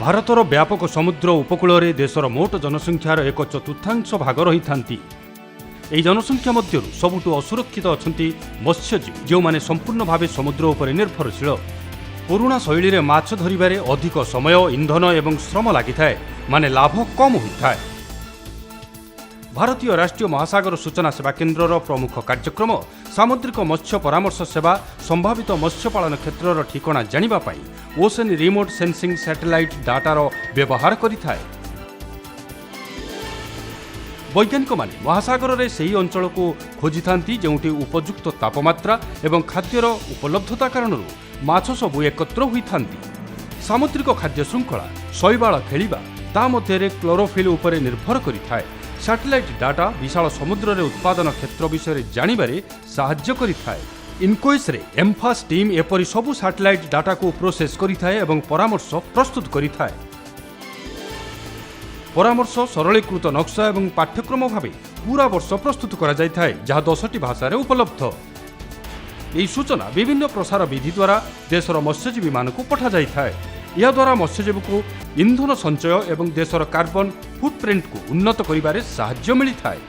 ଭାରତର ବ୍ୟାପକ ସମୁଦ୍ର ଉପକୂଳରେ ଦେଶର ମୋଟ ଜନସଂଖ୍ୟାର 1/4 ଭାଗ ରହିଥାନ୍ତି। ଏହି ଜନସଂଖ୍ୟା ମଧ୍ୟରୁ ସବୁଠୁ ଅସୁରକ୍ଷିତ ଅଛନ୍ତି ମତ୍ସ୍ୟଜୀବୀ, ଯେଉଁମାନେ ସମ୍ପୂର୍ଣ୍ଣ ଭାବେ ସମୁଦ୍ର ଉପରେ ନିର୍ଭରଶୀଳ। ପୁରୁଣା ଶୈଳୀରେ ମାଛ ଧରିବାରେ ଅଧିକ ସମୟ, ଇନ୍ଧନ ଏବଂ ଶ୍ରମ ଲାଗିଥାଏ, ମାନେ ଲାଭ କମ୍ ହୋଇଥାଏ। ଭାରତୀୟ ରାଷ୍ଟ୍ରୀୟ ମହାସାଗର ସୂଚନା ସେବା କେନ୍ଦ୍ରର ପ୍ରମୁଖ କାର୍ଯ୍ୟକ୍ରମ ସାମୁଦ୍ରିକ ମତ୍ସ୍ୟ ପରାମର୍ଶ ସେବା ସମ୍ଭାବିତ ମତ୍ସ୍ୟପାଳନ କ୍ଷେତ୍ରର ଠିକଣା ଜାଣିବା ପାଇଁ ଓସେନ୍ ରିମୋଟ୍ ସେନ୍ସିଂ ସ୍ୟାଟେଲାଇଟ୍ ଡାଟାର ବ୍ୟବହାର କରିଥାଏ। ବୈଜ୍ଞାନିକମାନେ ମହାସାଗରରେ ସେହି ଅଞ୍ଚଳକୁ ଖୋଜିଥାନ୍ତି ଯେଉଁଠି ଉପଯୁକ୍ତ ତାପମାତ୍ରା ଏବଂ ଖାଦ୍ୟର ଉପଲବ୍ଧତା କାରଣରୁ ମାଛ ସବୁ ଏକତ୍ର ହୋଇଥାନ୍ତି। ସାମୁଦ୍ରିକ ଖାଦ୍ୟ ଶୃଙ୍ଖଳା, ଶୈବାଳ ଖେଳିବା, ତା ମଧ୍ୟରେ କ୍ଲୋରୋଫିଲ୍ ଉପରେ ନିର୍ଭର କରିଥାଏ। ସ୍ୟାଟେଲାଇଟ୍ ଡାଟା ବିଶାଳ ସମୁଦ୍ରରେ ଉତ୍ପାଦନ କ୍ଷେତ୍ର ବିଷୟରେ ଜାଣିବାରେ ସାହାଯ୍ୟ କରିଥାଏ। ଇନକୋଏସ୍ରେ ଏମ୍ଫାସ୍ ଟିମ୍ ଏପରି ସବୁ ସ୍ୟାଟେଲାଇଟ୍ ଡାଟାକୁ ପ୍ରୋସେସ୍ କରିଥାଏ ଏବଂ ପରାମର୍ଶ ପ୍ରସ୍ତୁତ କରିଥାଏ। ପରାମର୍ଶ ସରଳୀକୃତ ନକ୍ସା ଏବଂ ପାଠ୍ୟକ୍ରମ ଭାବେ ପୁରା ବର୍ଷ ପ୍ରସ୍ତୁତ କରାଯାଇଥାଏ, ଯାହା 10ଟି ଭାଷାରେ ଉପଲବ୍ଧ। ଏହି ସୂଚନା ବିଭିନ୍ନ ପ୍ରସାର ବିଧି ଦ୍ୱାରା ଦେଶର ମତ୍ସ୍ୟଜୀବୀମାନଙ୍କୁ ପଠାଯାଇଥାଏ। ଏହାଦ୍ୱାରା ମତ୍ସ୍ୟଜୀବୀକୁ ଇନ୍ଧନ ସଞ୍ଚୟ ଏବଂ ଦେଶର କାର୍ବନ ଫୁଟପ୍ରିଣ୍ଟକୁ ଉନ୍ନତ କରିବାରେ ସାହାଯ୍ୟ ମିଳିଥାଏ।